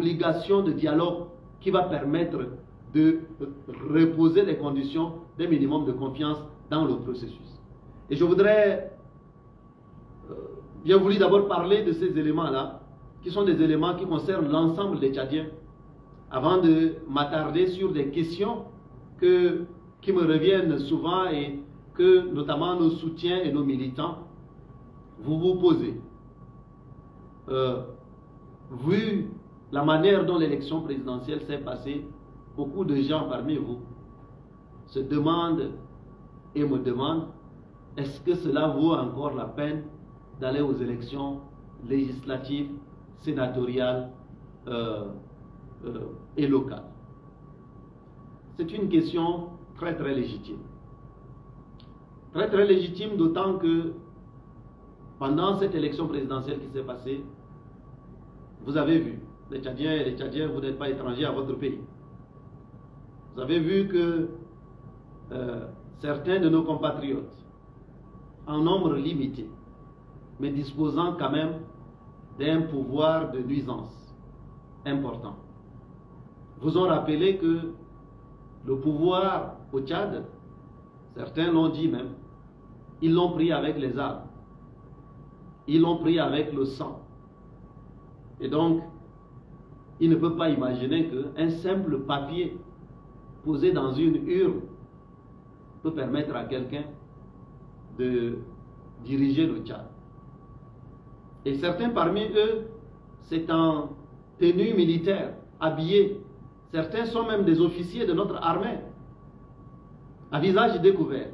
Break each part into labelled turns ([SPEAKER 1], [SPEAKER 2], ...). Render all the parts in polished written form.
[SPEAKER 1] obligation de dialogue qui va permettre de reposer les conditions d'un minimum de confiance dans le processus. Et je voudrais bien voulu d'abord parler de ces éléments-là, qui sont des éléments qui concernent l'ensemble des Tchadiens, avant de m'attarder sur des questions qui me reviennent souvent et que notamment nos soutiens et nos militants vous posez. Vu la manière dont l'élection présidentielle s'est passée, beaucoup de gens parmi vous se demandent et me demandent, est-ce que cela vaut encore la peine d'aller aux élections législatives, sénatoriales et locales? C'est une question très très légitime. Très très légitime, d'autant que pendant cette élection présidentielle qui s'est passée, vous avez vu, les Tchadiens et les Tchadiens, vous n'êtes pas étrangers à votre pays. Vous avez vu que certains de nos compatriotes, en nombre limité, mais disposant quand même d'un pouvoir de nuisance important, vous ont rappelé que le pouvoir au Tchad, certains l'ont dit même, ils l'ont pris avec les armes, ils l'ont pris avec le sang. Et donc, il ne peut pas imaginer qu'un simple papier posé dans une urne peut permettre à quelqu'un de diriger le Tchad. Et certains parmi eux, c'est en tenue militaire, habillés. Certains sont même des officiers de notre armée, à visage découvert,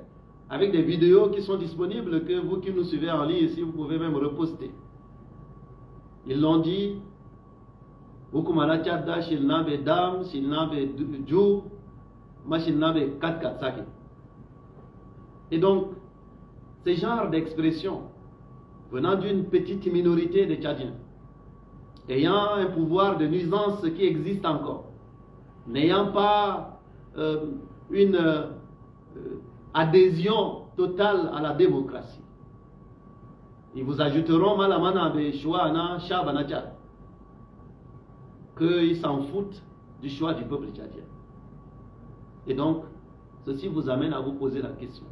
[SPEAKER 1] avec des vidéos qui sont disponibles, que vous qui nous suivez en ligne ici, vous pouvez même reposter. Ils l'ont dit, Bukumala Tchadda, Shilnabe Dam, Shilnabe Djou, Machilnabe Katkatsaki. Et donc, ces genres d'expressions venant d'une petite minorité de Tchadiens, ayant un pouvoir de nuisance qui existe encore, n'ayant pas une adhésion totale à la démocratie. Ils vous ajouteront Malamana Beshuana Shabana Tchad, qu'ils s'en foutent du choix du peuple tchadien. Et donc, ceci vous amène à vous poser la question.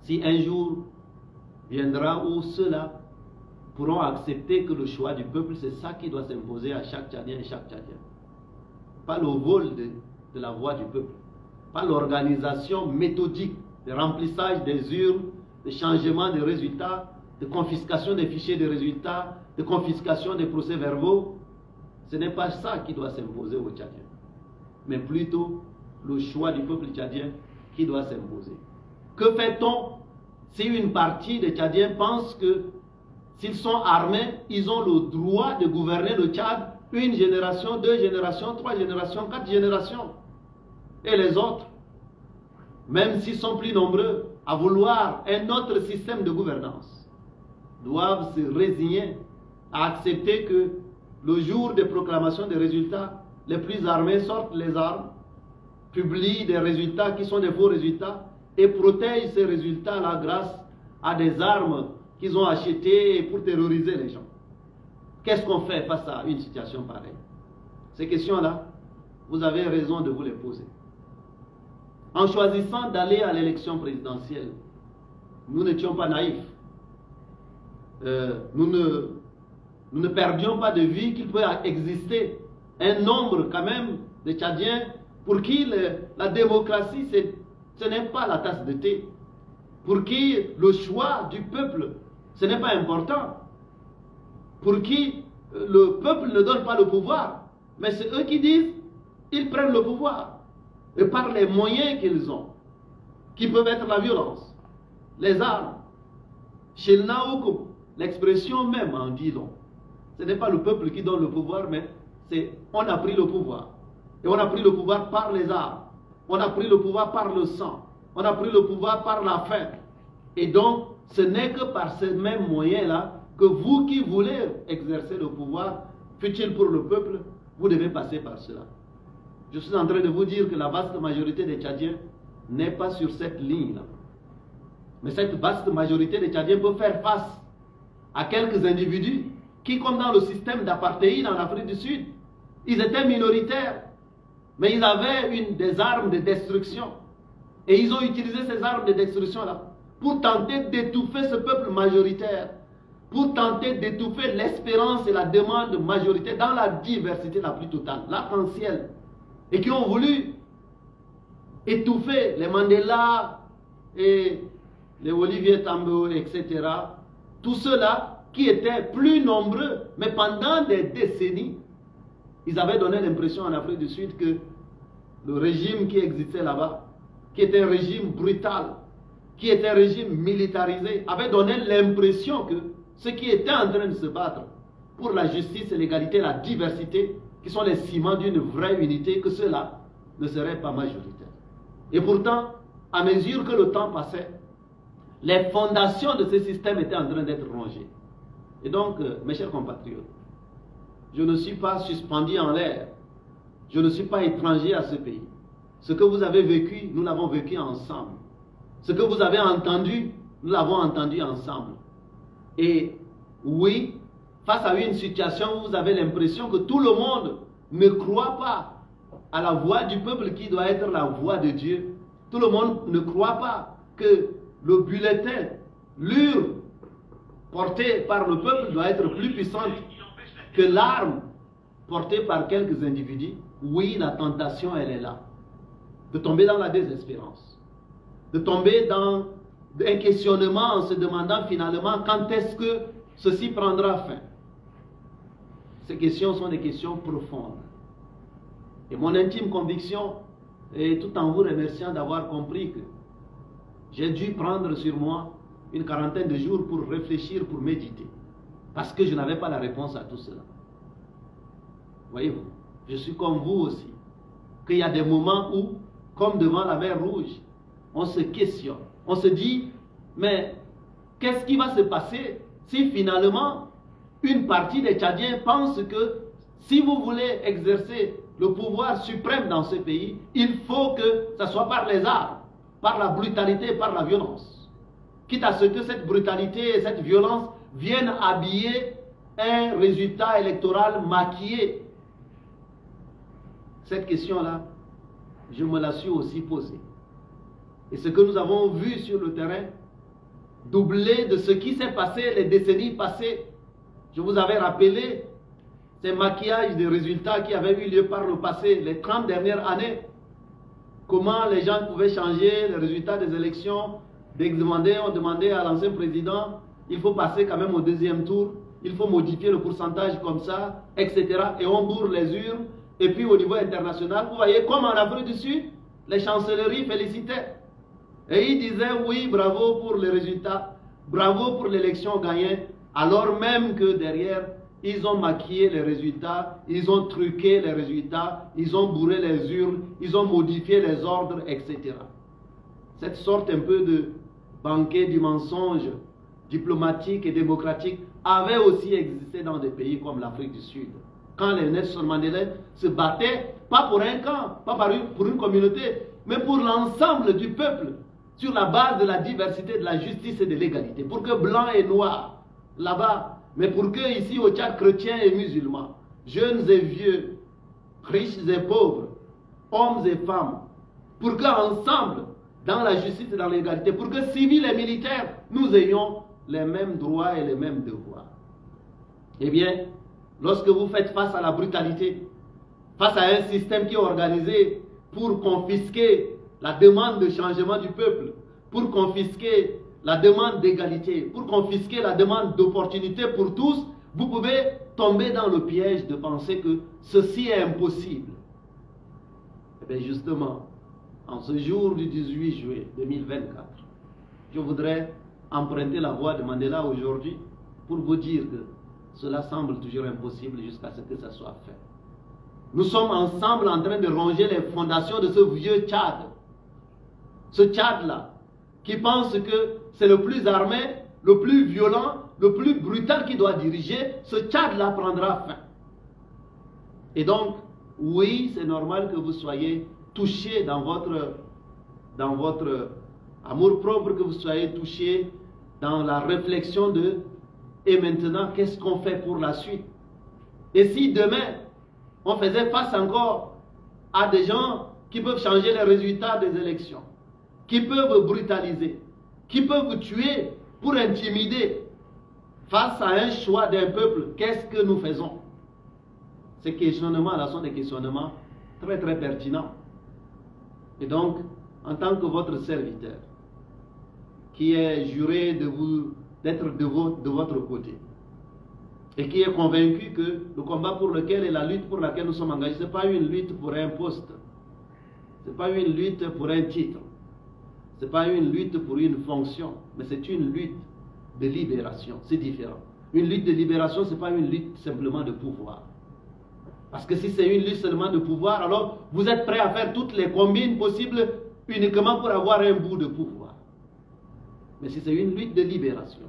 [SPEAKER 1] Si un jour viendra où ceux-là pourront accepter que le choix du peuple, c'est ça qui doit s'imposer à chaque Tchadien et chaque Tchadien. Pas le vol de la voix du peuple. Pas l'organisation méthodique de remplissage des urnes, de changement des résultats, de confiscation des fichiers de résultats, de confiscation des procès-verbaux. Ce n'est pas ça qui doit s'imposer aux Tchadiens, mais plutôt le choix du peuple tchadien qui doit s'imposer. Que fait-on si une partie des Tchadiens pense que s'ils sont armés, ils ont le droit de gouverner le Tchad une génération, 2 générations, 3 générations, 4 générations? Et les autres, même s'ils sont plus nombreux à vouloir un autre système de gouvernance, doivent se résigner à accepter que le jour de proclamation des résultats, les plus armés sortent les armes, publient des résultats qui sont des faux résultats et protègent ces résultats-là grâce à des armes qu'ils ont achetées pour terroriser les gens. Qu'est-ce qu'on fait face à une situation pareille? Ces questions-là, vous avez raison de vous les poser. En choisissant d'aller à l'élection présidentielle, nous n'étions pas naïfs. Nous ne perdions pas de vue qu'il peut exister un nombre quand même de Tchadiens pour qui la démocratie, ce n'est pas la tasse de thé. Pour qui le choix du peuple, ce n'est pas important. Pour qui le peuple ne donne pas le pouvoir, mais c'est eux qui disent, ils prennent le pouvoir. Et par les moyens qu'ils ont, qui peuvent être la violence, les armes, chez le Naoukou, l'expression même en dit long. Ce n'est pas le peuple qui donne le pouvoir, mais c'est on a pris le pouvoir. Et on a pris le pouvoir par les armes. On a pris le pouvoir par le sang. On a pris le pouvoir par la faim. Et donc, ce n'est que par ces mêmes moyens-là que vous qui voulez exercer le pouvoir, fût-il pour le peuple, vous devez passer par cela. Je suis en train de vous dire que la vaste majorité des Tchadiens n'est pas sur cette ligne-là. Mais cette vaste majorité des Tchadiens peut faire face à quelques individus qui, comme dans le système d'apartheid en Afrique du Sud, ils étaient minoritaires, mais ils avaient des armes de destruction. Et ils ont utilisé ces armes de destruction-là pour tenter d'étouffer ce peuple majoritaire, pour tenter d'étouffer l'espérance et la demande majoritaire dans la diversité la plus totale, l'arc-en-ciel, et qui ont voulu étouffer les Mandela et les Olivier Tambo, etc. Tous ceux-là qui étaient plus nombreux, mais pendant des décennies, ils avaient donné l'impression en Afrique du Sud que le régime qui existait là-bas, qui était un régime brutal, qui était un régime militarisé, avait donné l'impression que ceux qui étaient en train de se battre pour la justice et l'égalité, la diversité, qui sont les ciments d'une vraie unité, que ceux-là ne seraient pas majoritaires. Et pourtant, à mesure que le temps passait, les fondations de ce système étaient en train d'être rongées. Et donc, mes chers compatriotes, je ne suis pas suspendu en l'air. Je ne suis pas étranger à ce pays. Ce que vous avez vécu, nous l'avons vécu ensemble. Ce que vous avez entendu, nous l'avons entendu ensemble. Et oui, face à une situation où vous avez l'impression que tout le monde ne croit pas à la voix du peuple qui doit être la voix de Dieu. Tout le monde ne croit pas que le bulletin, l'urne portée par le peuple doit être plus puissante que l'arme portée par quelques individus. Oui, la tentation, elle est là. De tomber dans la désespérance. De tomber dans un questionnement en se demandant finalement quand est-ce que ceci prendra fin. Ces questions sont des questions profondes. Et mon intime conviction, et tout en vous remerciant d'avoir compris que j'ai dû prendre sur moi une quarantaine de jours pour réfléchir, pour méditer. Parce que je n'avais pas la réponse à tout cela. Voyez-vous, je suis comme vous aussi. Qu'il y a des moments où, comme devant la mer Rouge, on se questionne. On se dit, mais qu'est-ce qui va se passer si finalement une partie des Tchadiens pense que si vous voulez exercer le pouvoir suprême dans ce pays, il faut que ce soit par les armes, par la brutalité, par la violence. Quitte à ce que cette brutalité et cette violence viennent habiller un résultat électoral maquillé. Cette question-là, je me la suis aussi posée. Et ce que nous avons vu sur le terrain, doublé de ce qui s'est passé les décennies passées, je vous avais rappelé ces maquillages des résultats qui avaient eu lieu par le passé, les 30 dernières années. Comment les gens pouvaient changer les résultats des élections. On demandait à l'ancien président, il faut passer quand même au deuxième tour, il faut modifier le pourcentage comme ça, etc. Et on bourre les urnes. Et puis au niveau international, vous voyez, comme en Afrique du Sud, les chancelleries félicitaient. Et ils disaient oui, bravo pour les résultats, bravo pour l'élection gagnée, alors même que derrière, ils ont maquillé les résultats, ils ont truqué les résultats, ils ont bourré les urnes, ils ont modifié les ordres, etc. Cette sorte un peu de banquet du mensonge diplomatique et démocratique avait aussi existé dans des pays comme l'Afrique du Sud. Quand les Nelson Mandela se battaient, pas pour un camp, pas pour une communauté, mais pour l'ensemble du peuple, sur la base de la diversité, de la justice et de l'égalité. Pour que blancs et noirs, là-bas, mais pour que ici au Tchad, chrétiens et musulmans, jeunes et vieux, riches et pauvres, hommes et femmes, pour qu'ensemble, dans la justice et dans l'égalité, pour que civils et militaires, nous ayons les mêmes droits et les mêmes devoirs. Eh bien, lorsque vous faites face à la brutalité, face à un système qui est organisé pour confisquer la demande de changement du peuple, pour confisquer la demande d'égalité, pour confisquer la demande d'opportunité pour tous, vous pouvez tomber dans le piège de penser que ceci est impossible. Eh bien justement, en ce jour du 18 juillet 2024, je voudrais emprunter la voix de Mandela aujourd'hui pour vous dire que cela semble toujours impossible jusqu'à ce que ça soit fait. Nous sommes ensemble en train de ronger les fondations de ce vieux Tchad. Ce Tchad-là, qui pense que c'est le plus armé, le plus violent, le plus brutal qui doit diriger, ce Tchad-là prendra fin. Et donc, oui, c'est normal que vous soyez touché dans votre amour-propre, que vous soyez touché dans la réflexion de Et maintenant, qu'est-ce qu'on fait pour la suite? Et si demain, on faisait face encore à des gens qui peuvent changer les résultats des élections, qui peuvent brutaliser, qui peuvent tuer pour intimider face à un choix d'un peuple, qu'est-ce que nous faisons? Ces questionnements-là sont des questionnements très très pertinents. Et donc, en tant que votre serviteur, qui est juré d'être de votre côté, et qui est convaincu que le combat pour lequel et la lutte pour laquelle nous sommes engagés, ce n'est pas une lutte pour un poste, ce n'est pas une lutte pour un titre, ce n'est pas une lutte pour une fonction, mais c'est une lutte de libération, c'est différent. Une lutte de libération, ce n'est pas une lutte simplement de pouvoir. Parce que si c'est une lutte seulement de pouvoir, alors vous êtes prêt à faire toutes les combines possibles uniquement pour avoir un bout de pouvoir. Mais si c'est une lutte de libération,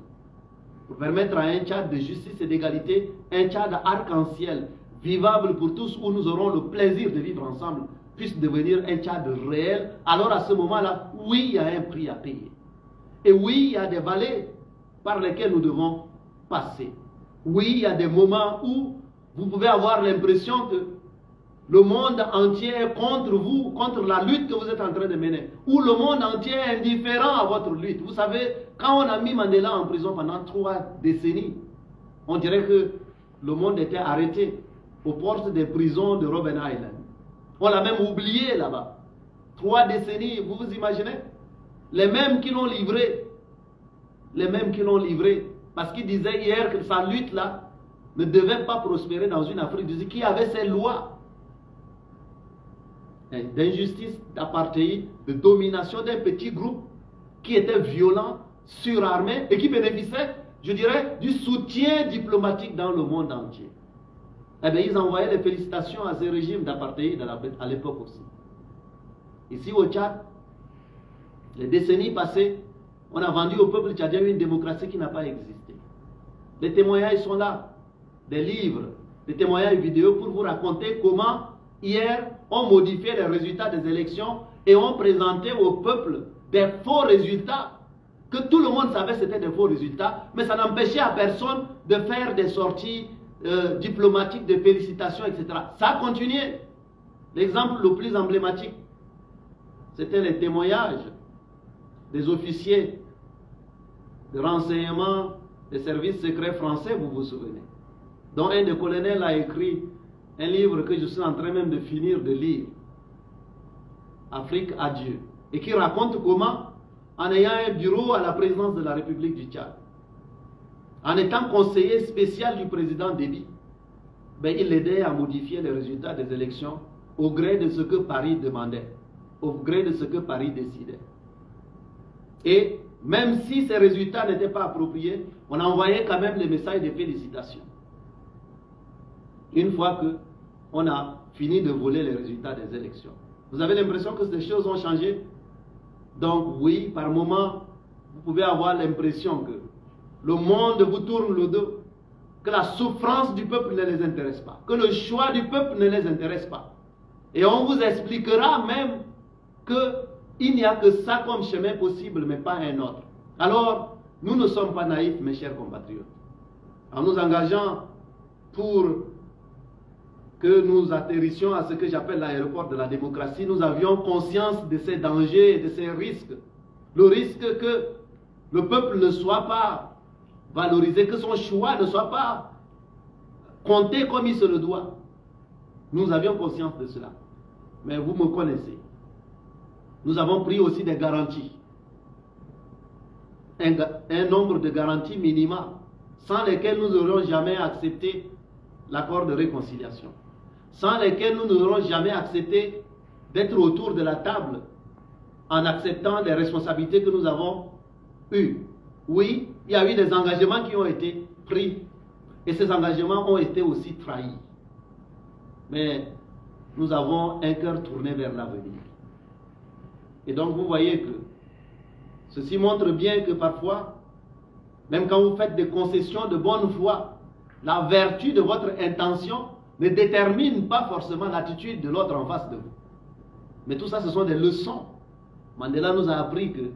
[SPEAKER 1] pour permettre à un Tchad de justice et d'égalité, un Tchad arc-en-ciel, vivable pour tous, où nous aurons le plaisir de vivre ensemble, puisse devenir un Tchad réel, alors à ce moment-là, oui, il y a un prix à payer. Et oui, il y a des vallées par lesquelles nous devons passer. Oui, il y a des moments où vous pouvez avoir l'impression que le monde entier est contre vous, contre la lutte que vous êtes en train de mener. Ou le monde entier est indifférent à votre lutte. Vous savez, quand on a mis Mandela en prison pendant 3 décennies, on dirait que le monde était arrêté aux portes des prisons de Robben Island. On l'a même oublié là-bas. 3 décennies, vous vous imaginez? Les mêmes qui l'ont livré. Les mêmes qui l'ont livré. Parce qu'il disait hier que sa lutte-là ne devait pas prospérer dans une Afrique du Sud qui avait ses lois d'injustice, d'apartheid, de domination d'un petit groupe qui était violent, surarmé et qui bénéficiait, je dirais, du soutien diplomatique dans le monde entier. Eh bien, ils envoyaient les félicitations à ces régimes d'apartheid à l'époque aussi. Ici au Tchad, les décennies passées, on a vendu au peuple tchadien une démocratie qui n'a pas existé. Les témoignages sont là, des livres, des témoignages vidéo pour vous raconter comment hier on modifiait les résultats des élections et on présentait au peuple des faux résultats que tout le monde savait que c'était des faux résultats, mais ça n'empêchait à personne de faire des sorties diplomatiques de félicitations, etc. Ça a continué. L'exemple le plus emblématique, c'était les témoignages des officiers de renseignement des services secrets français, vous vous souvenez, dont un des colonels a écrit un livre que je suis en train même de finir de lire, Afrique à Dieu, et qui raconte comment, en ayant un bureau à la présidence de la République du Tchad, en étant conseiller spécial du président Déby, ben, il aidait à modifier les résultats des élections au gré de ce que Paris demandait, au gré de ce que Paris décidait. Et même si ces résultats n'étaient pas appropriés, on envoyait quand même les messages de félicitations. Une fois qu'on a fini de voler les résultats des élections. Vous avez l'impression que ces choses ont changé? Donc oui, par moments, vous pouvez avoir l'impression que le monde vous tourne le dos, que la souffrance du peuple ne les intéresse pas, que le choix du peuple ne les intéresse pas. Et on vous expliquera même qu'il n'y a que ça comme chemin possible, mais pas un autre. Alors, nous ne sommes pas naïfs, mes chers compatriotes. En nous engageant pour que nous atterrissions à ce que j'appelle l'aéroport de la démocratie, nous avions conscience de ces dangers et de ces risques. Le risque que le peuple ne soit pas valorisé, que son choix ne soit pas compté comme il se le doit. Nous avions conscience de cela. Mais vous me connaissez. Nous avons pris aussi des garanties. Un nombre de garanties minimales, sans lesquelles nous n'aurions jamais accepté l'accord de réconciliation, sans lesquelles nous n'aurions jamais accepté d'être autour de la table en acceptant les responsabilités que nous avons eues. Oui, il y a eu des engagements qui ont été pris et ces engagements ont été aussi trahis. Mais nous avons un cœur tourné vers l'avenir. Et donc vous voyez que ceci montre bien que parfois, même quand vous faites des concessions de bonne foi, la vertu de votre intention ne détermine pas forcément l'attitude de l'autre en face de vous. Mais tout ça, ce sont des leçons. Mandela nous a appris que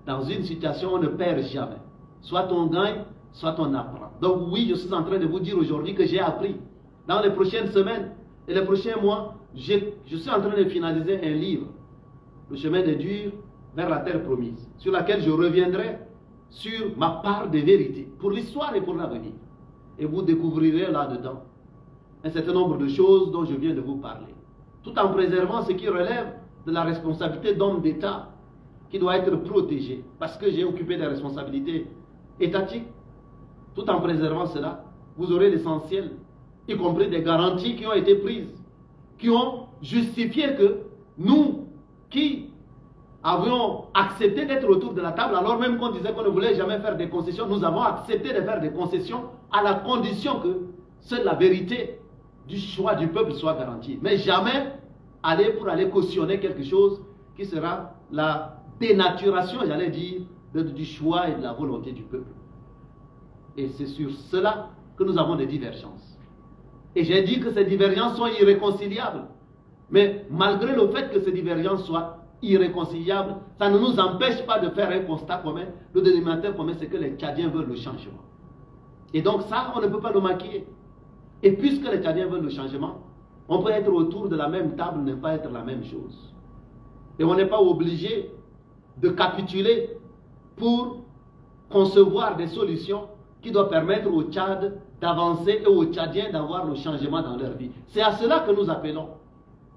[SPEAKER 1] dans une situation, on ne perd jamais. Soit on gagne, soit on apprend. Donc oui, je suis en train de vous dire aujourd'hui que j'ai appris. Dans les prochaines semaines et les prochains mois, je suis en train de finaliser un livre, Le chemin des durs vers la terre promise, sur laquelle je reviendrai sur ma part de vérité, pour l'histoire et pour l'avenir. Et vous découvrirez là-dedans un certain nombre de choses dont je viens de vous parler, tout en préservant ce qui relève de la responsabilité d'homme d'État, qui doit être protégé, parce que j'ai occupé des responsabilités étatiques. Tout en préservant cela, vous aurez l'essentiel, y compris des garanties qui ont été prises, qui ont justifié que nous, qui avions accepté d'être autour de la table, alors même qu'on disait qu'on ne voulait jamais faire des concessions, nous avons accepté de faire des concessions à la condition que seule la vérité du choix du peuple soit garantie. Mais jamais aller pour aller cautionner quelque chose qui sera la dénaturation, j'allais dire, du choix et de la volonté du peuple. Et c'est sur cela que nous avons des divergences. Et j'ai dit que ces divergences sont irréconciliables. Mais malgré le fait que ces divergences soient irréconciliables, ça ne nous empêche pas de faire un constat commun. Le dénominateur commun, c'est que les Tchadiens veulent le changement. Et donc ça, on ne peut pas le maquiller. Et puisque les Tchadiens veulent le changement, on peut être autour de la même table, ne pas être la même chose. Et on n'est pas obligé de capituler pour concevoir des solutions qui doivent permettre au Tchad d'avancer et aux Tchadiens d'avoir le changement dans leur vie. C'est à cela que nous appelons.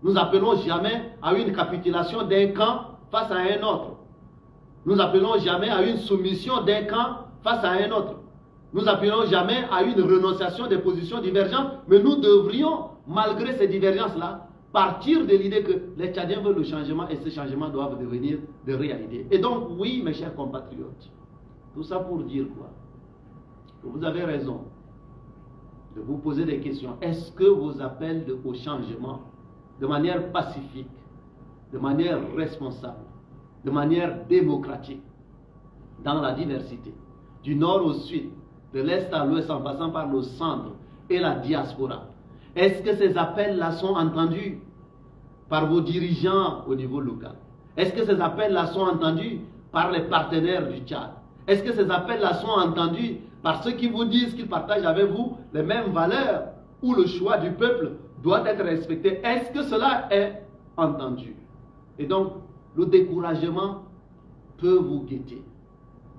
[SPEAKER 1] Nous appelons jamais à une capitulation d'un camp face à un autre. Nous appelons jamais à une soumission d'un camp face à un autre. Nous appelons jamais à une renonciation des positions divergentes, mais nous devrions, malgré ces divergences-là, partir de l'idée que les Tchadiens veulent le changement et ces changements doivent devenir de réalité. Et donc, oui, mes chers compatriotes, tout ça pour dire quoi? Que vous avez raison de vous poser des questions. Est-ce que vos appels au changement, de manière pacifique, de manière responsable, de manière démocratique, dans la diversité, du nord au sud, de l'est à l'ouest, en passant par le centre et la diaspora, est-ce que ces appels-là sont entendus par vos dirigeants au niveau local? Est-ce que ces appels-là sont entendus par les partenaires du Tchad? Est-ce que ces appels-là sont entendus par ceux qui vous disent qu'ils partagent avec vous les mêmes valeurs, où le choix du peuple doit être respecté? Est-ce que cela est entendu? Et donc, le découragement peut vous guetter.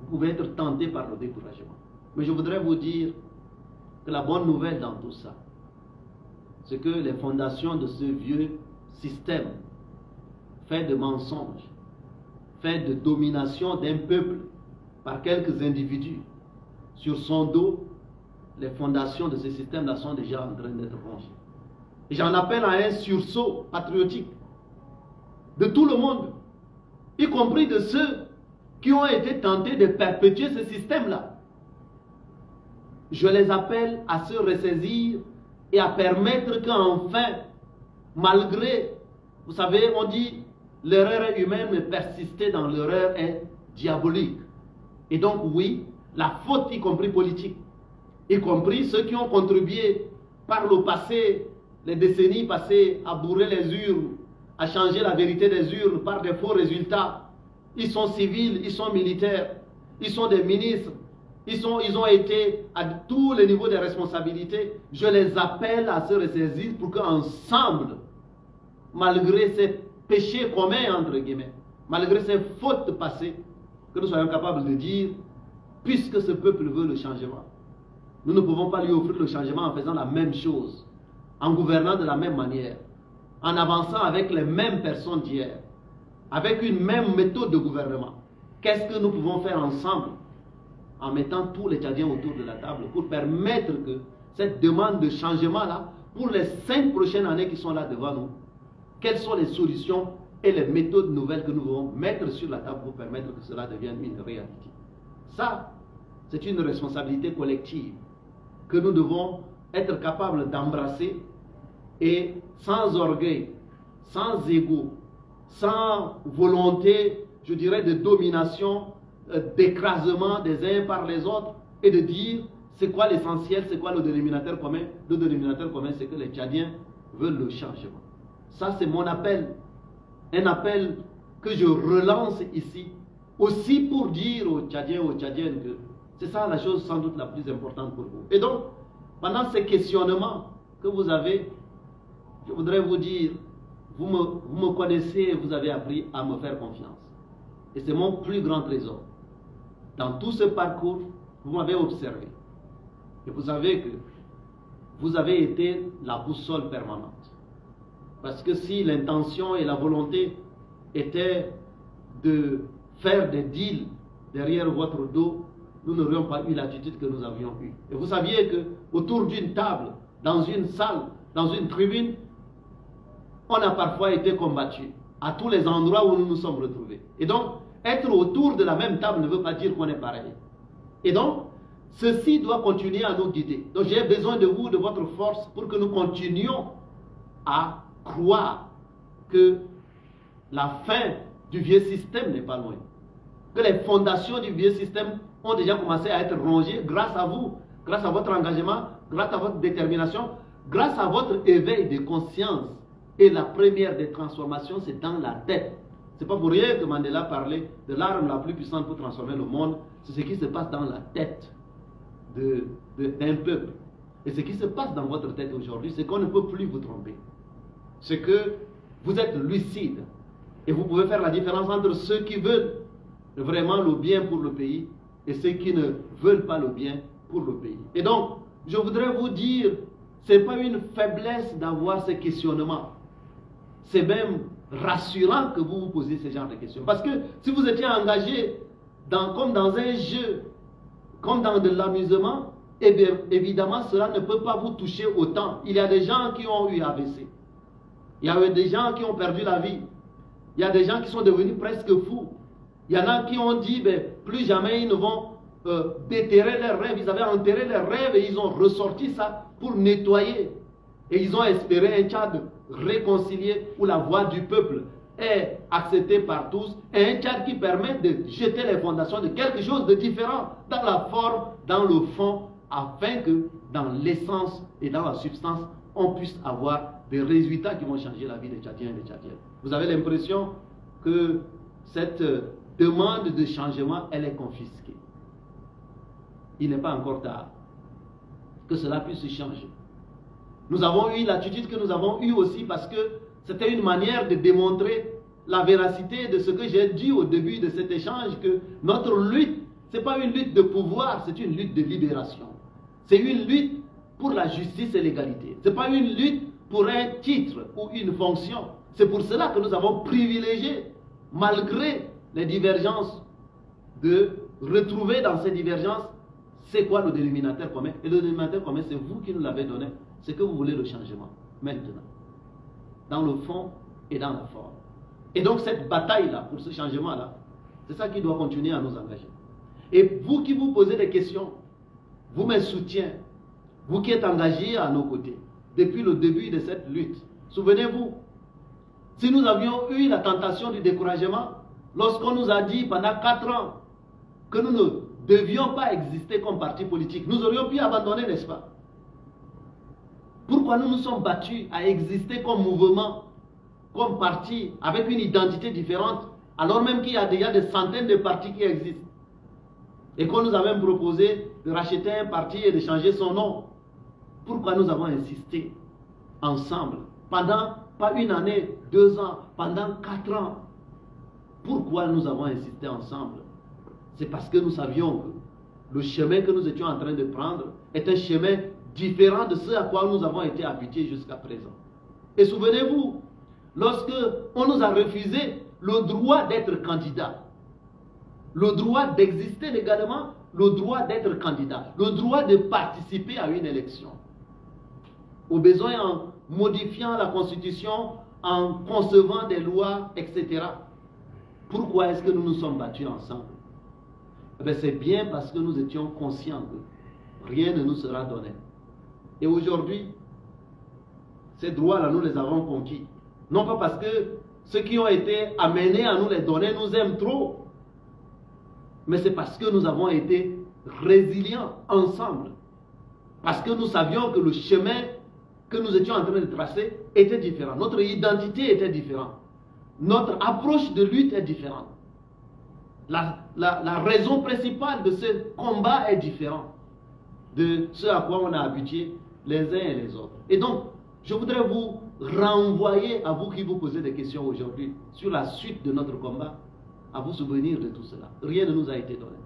[SPEAKER 1] Vous pouvez être tenté par le découragement. Mais je voudrais vous dire que la bonne nouvelle dans tout ça, c'est que les fondations de ce vieux système, fait de mensonges, fait de domination d'un peuple par quelques individus, sur son dos, les fondations de ce système-là sont déjà en train d'être rongées. Et j'en appelle à un sursaut patriotique de tout le monde, y compris de ceux qui ont été tentés de perpétuer ce système-là. Je les appelle à se ressaisir et à permettre qu'enfin, malgré, vous savez, on dit l'erreur est humaine, mais persister dans l'erreur est diabolique. Et donc oui, la faute, y compris politique, y compris ceux qui ont contribué par le passé, les décennies passées, à bourrer les urnes, à changer la vérité des urnes par des faux résultats. Ils sont civils, ils sont militaires, ils sont des ministres, ils ont été à tous les niveaux de responsabilité. Je les appelle à se ressaisir pour qu'ensemble, malgré ces péchés communs, entre guillemets, malgré ces fautes passées, que nous soyons capables de dire, puisque ce peuple veut le changement, nous ne pouvons pas lui offrir le changement en faisant la même chose, en gouvernant de la même manière, en avançant avec les mêmes personnes d'hier, avec une même méthode de gouvernement. Qu'est-ce que nous pouvons faire ensemble en mettant tous les Tchadiens autour de la table pour permettre que cette demande de changement-là, pour les 5 prochaines années qui sont là devant nous, quelles sont les solutions et les méthodes nouvelles que nous devons mettre sur la table pour permettre que cela devienne une réalité? Ça, c'est une responsabilité collective que nous devons être capables d'embrasser et sans orgueil, sans ego, sans volonté, je dirais, de domination, d'écrasement des uns par les autres, et de dire c'est quoi l'essentiel, c'est quoi le dénominateur commun. Le dénominateur commun, c'est que les Tchadiens veulent le changement. Ça, c'est mon appel. Un appel que je relance ici, aussi pour dire aux Tchadiens, aux Tchadiennes que C'est ça la chose sans doute la plus importante pour vous. Et donc, pendant ces questionnements que vous avez, je voudrais vous dire, vous me connaissez et vous avez appris à me faire confiance. Et c'est mon plus grand trésor. Dans tout ce parcours, vous m'avez observé. Et vous savez que vous avez été la boussole permanente. Parce que si l'intention et la volonté étaient de faire des deals derrière votre dos, nous n'aurions pas eu l'attitude que nous avions eue. Et vous saviez que autour d'une table, dans une salle, dans une tribune, on a parfois été combattus à tous les endroits où nous nous sommes retrouvés. Et donc, être autour de la même table ne veut pas dire qu'on est pareil. Et donc, ceci doit continuer à nous guider. Donc, j'ai besoin de vous, de votre force, pour que nous continuions à croire que la fin du vieux système n'est pas loin. Que les fondations du vieux système ont déjà commencé à être rongées grâce à vous, grâce à votre engagement, grâce à votre détermination, grâce à votre éveil de conscience. Et la première des transformations, c'est dans la tête. Ce n'est pas pour rien que Mandela parlait de l'arme la plus puissante pour transformer le monde. C'est ce qui se passe dans la tête d'un peuple. Et ce qui se passe dans votre tête aujourd'hui, c'est qu'on ne peut plus vous tromper. C'est que vous êtes lucide. Et vous pouvez faire la différence entre ceux qui veulent vraiment le bien pour le pays et ceux qui ne veulent pas le bien pour le pays. Et donc, je voudrais vous dire, ce n'est pas une faiblesse d'avoir ces questionnements. C'est même rassurant que vous vous posiez ce genre de questions. Parce que si vous étiez engagé comme dans un jeu, comme dans de l'amusement, eh bien, évidemment, cela ne peut pas vous toucher autant. Il y a des gens qui ont eu AVC. Il y a des gens qui ont perdu la vie. Il y a des gens qui sont devenus presque fous. Il y en a qui ont dit, ben, plus jamais ils ne vont déterrer leurs rêves. Ils avaient enterré leurs rêves et ils ont ressorti ça pour nettoyer. Et ils ont espéré un Tchad réconcilié où la voix du peuple est acceptée par tous. Et un Tchad qui permet de jeter les fondations de quelque chose de différent dans la forme, dans le fond, afin que dans l'essence et dans la substance, on puisse avoir des résultats qui vont changer la vie des Tchadiens et des Tchadiennes. Vous avez l'impression que cette demande de changement, elle est confisquée. Il n'est pas encore tard que cela puisse changer. Nous avons eu l'attitude que nous avons eue aussi parce que c'était une manière de démontrer la véracité de ce que j'ai dit au début de cet échange, que notre lutte, ce n'est pas une lutte de pouvoir, c'est une lutte de libération. C'est une lutte pour la justice et l'égalité. Ce n'est pas une lutte pour un titre ou une fonction. C'est pour cela que nous avons privilégié, malgré les divergences, de retrouver dans ces divergences, c'est quoi le dénominateur commun. Et le dénominateur commun, c'est vous qui nous l'avez donné. C'est que vous voulez le changement, maintenant. Dans le fond et dans la forme. Et donc cette bataille-là, pour ce changement-là, c'est ça qui doit continuer à nous engager. Et vous qui vous posez des questions, vous me soutiens, vous qui êtes engagés à nos côtés, depuis le début de cette lutte, souvenez-vous, si nous avions eu la tentation du découragement, lorsqu'on nous a dit pendant 4 ans que nous ne devions pas exister comme parti politique, nous aurions pu abandonner, n'est-ce pas? Pourquoi nous nous sommes battus à exister comme mouvement, comme parti, avec une identité différente, alors même qu'il y a déjà des centaines de partis qui existent? Et qu'on nous a même proposé de racheter un parti et de changer son nom. Pourquoi nous avons insisté ensemble pendant, pas une année, 2 ans, pendant 4 ans? Pourquoi nous avons insisté ensemble? C'est parce que nous savions que le chemin que nous étions en train de prendre est un chemin différent de ce à quoi nous avons été habitués jusqu'à présent. Et souvenez-vous, lorsque on nous a refusé le droit d'être candidat, le droit d'exister légalement, le droit d'être candidat, le droit de participer à une élection, au besoin en modifiant la Constitution, en concevant des lois, etc. Pourquoi est-ce que nous nous sommes battus ensemble? C'est bien parce que nous étions conscients que rien ne nous sera donné. Et aujourd'hui, ces droits-là, nous les avons conquis. Non pas parce que ceux qui ont été amenés à nous les donner nous aiment trop, mais c'est parce que nous avons été résilients ensemble. Parce que nous savions que le chemin que nous étions en train de tracer était différent. Notre identité était différente. Notre approche de lutte est différente. la raison principale de ce combat est différente de ce à quoi on a habitué les uns et les autres. Et donc, je voudrais vous renvoyer, à vous qui vous posez des questions aujourd'hui, sur la suite de notre combat, à vous souvenir de tout cela. Rien ne nous a été donné.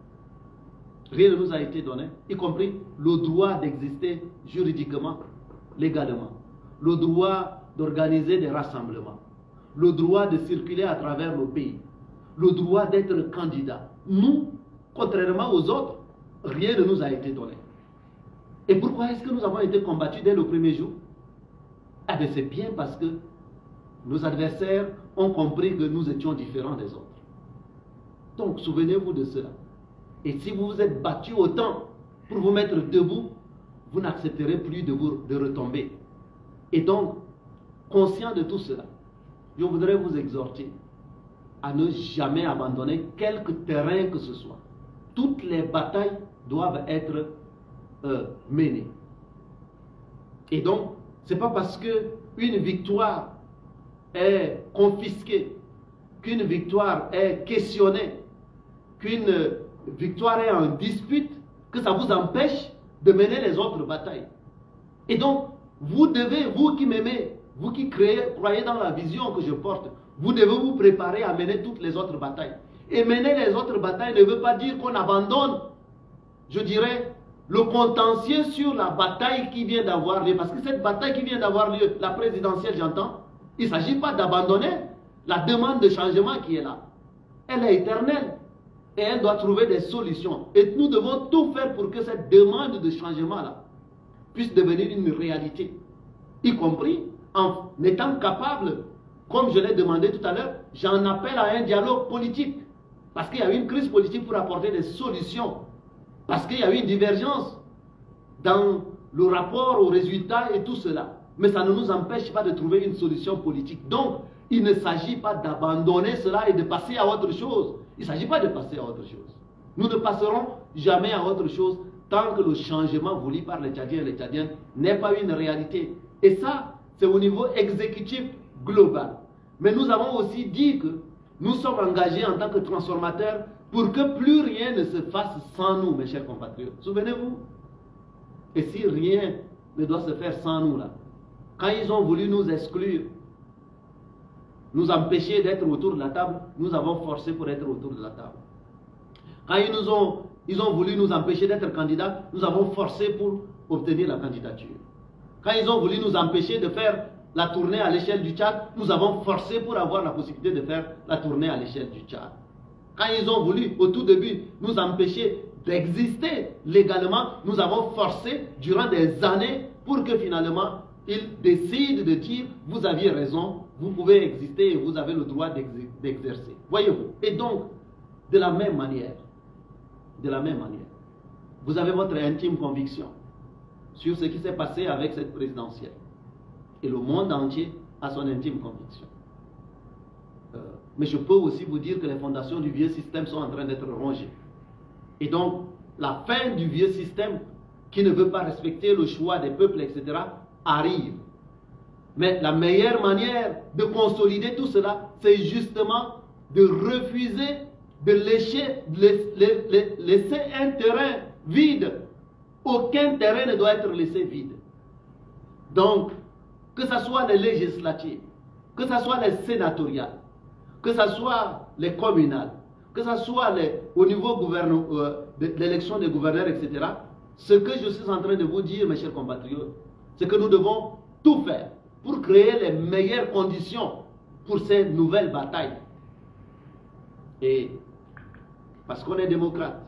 [SPEAKER 1] Rien ne nous a été donné, y compris le droit d'exister juridiquement, légalement, le droit d'organiser des rassemblements, le droit de circuler à travers le pays, le droit d'être candidat. Nous, contrairement aux autres, rien ne nous a été donné. Et pourquoi est-ce que nous avons été combattus dès le premier jour? Eh bien, c'est bien parce que nos adversaires ont compris que nous étions différents des autres. Donc, souvenez-vous de cela. Et si vous vous êtes battus autant pour vous mettre debout, vous n'accepterez plus de retomber. Et donc, conscient de tout cela, je voudrais vous exhorter à ne jamais abandonner quelque terrain que ce soit. Toutes les batailles doivent être menées. Et donc, ce n'est pas parce qu'une victoire est confisquée, qu'une victoire est questionnée, qu'une victoire est en dispute, que ça vous empêche de mener les autres batailles. Et donc, vous devez, vous qui m'aimez, vous qui croyez dans la vision que je porte, vous devez vous préparer à mener toutes les autres batailles. Et mener les autres batailles ne veut pas dire qu'on abandonne, je dirais, le contentieux sur la bataille qui vient d'avoir lieu. Parce que cette bataille qui vient d'avoir lieu, la présidentielle, j'entends, il ne s'agit pas d'abandonner la demande de changement qui est là. Elle est éternelle. Et elle doit trouver des solutions. Et nous devons tout faire pour que cette demande de changement-là puisse devenir une réalité. Y compris en étant capable, comme je l'ai demandé tout à l'heure, j'en appelle à un dialogue politique. Parce qu'il y a eu une crise politique pour apporter des solutions. Parce qu'il y a eu une divergence dans le rapport aux résultats et tout cela. Mais ça ne nous empêche pas de trouver une solution politique. Donc, il ne s'agit pas d'abandonner cela et de passer à autre chose. Il ne s'agit pas de passer à autre chose. Nous ne passerons jamais à autre chose tant que le changement voulu par les Tchadiens et les Tchadiennes n'est pas une réalité. Et ça, c'est au niveau exécutif global. Mais nous avons aussi dit que nous sommes engagés en tant que transformateurs pour que plus rien ne se fasse sans nous, mes chers compatriotes. Souvenez-vous. Et si rien ne doit se faire sans nous, là, quand ils ont voulu nous exclure, nous empêcher d'être autour de la table, nous avons forcé pour être autour de la table. Quand ils ont voulu nous empêcher d'être candidats, nous avons forcé pour obtenir la candidature. Quand ils ont voulu nous empêcher de faire la tournée à l'échelle du Tchad, nous avons forcé pour avoir la possibilité de faire la tournée à l'échelle du Tchad. Quand ils ont voulu, au tout début, nous empêcher d'exister légalement, nous avons forcé durant des années pour que finalement, ils décident de dire, vous aviez raison, vous pouvez exister et vous avez le droit d'exercer. Voyez-vous. Et donc, de la même manière, vous avez votre intime conviction sur ce qui s'est passé avec cette présidentielle. Et le monde entier a son intime conviction. Mais je peux aussi vous dire que les fondations du vieux système sont en train d'être rongées. Et donc, la fin du vieux système, qui ne veut pas respecter le choix des peuples, etc., arrive. Mais la meilleure manière de consolider tout cela, c'est justement de refuser de laisser un terrain vide. Aucun terrain ne doit être laissé vide. Donc, que ce soit les législatives, que ce soit les sénatoriales, que ce soit les communales, que ce soit au niveau de l'élection des gouverneurs, etc., ce que je suis en train de vous dire, mes chers compatriotes, c'est que nous devons tout faire pour créer les meilleures conditions pour ces nouvelles batailles. Et parce qu'on est démocrate,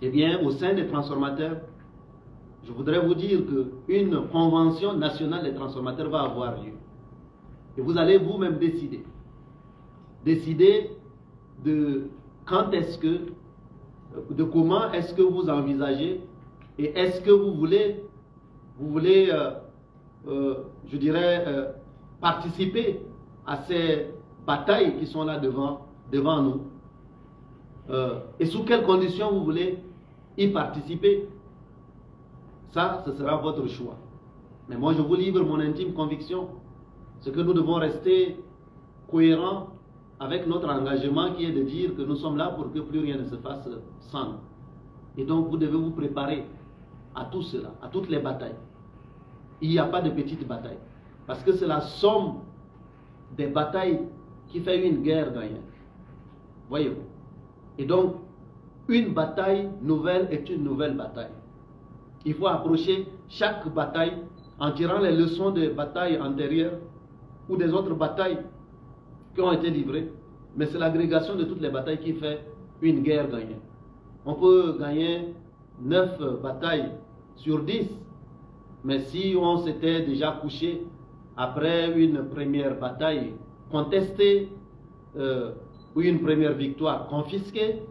[SPEAKER 1] eh bien, au sein des transformateurs, je voudrais vous dire qu'une convention nationale des transformateurs va avoir lieu. Et vous allez vous-même décider. Décider de quand est-ce que, de comment est-ce que vous envisagez et est-ce que vous voulez je dirais, participer à ces batailles qui sont là devant nous. Et sous quelles conditions vous voulez y participer. Ça, ce sera votre choix. Mais moi, je vous livre mon intime conviction. C'est que nous devons rester cohérents avec notre engagement qui est de dire que nous sommes là pour que plus rien ne se fasse sans nous. Et donc vous devez vous préparer à tout cela, à toutes les batailles. Il n'y a pas de petites batailles. Parce que c'est la somme des batailles qui fait une guerre gagnée. Voyez-vous. Et donc, une bataille nouvelle est une nouvelle bataille. Il faut approcher chaque bataille en tirant les leçons des batailles antérieures ou des autres batailles qui ont été livrées. Mais c'est l'agrégation de toutes les batailles qui fait une guerre gagnée. On peut gagner 9 batailles sur 10. Mais si on s'était déjà couché après une première bataille contestée ou une première victoire confisquée,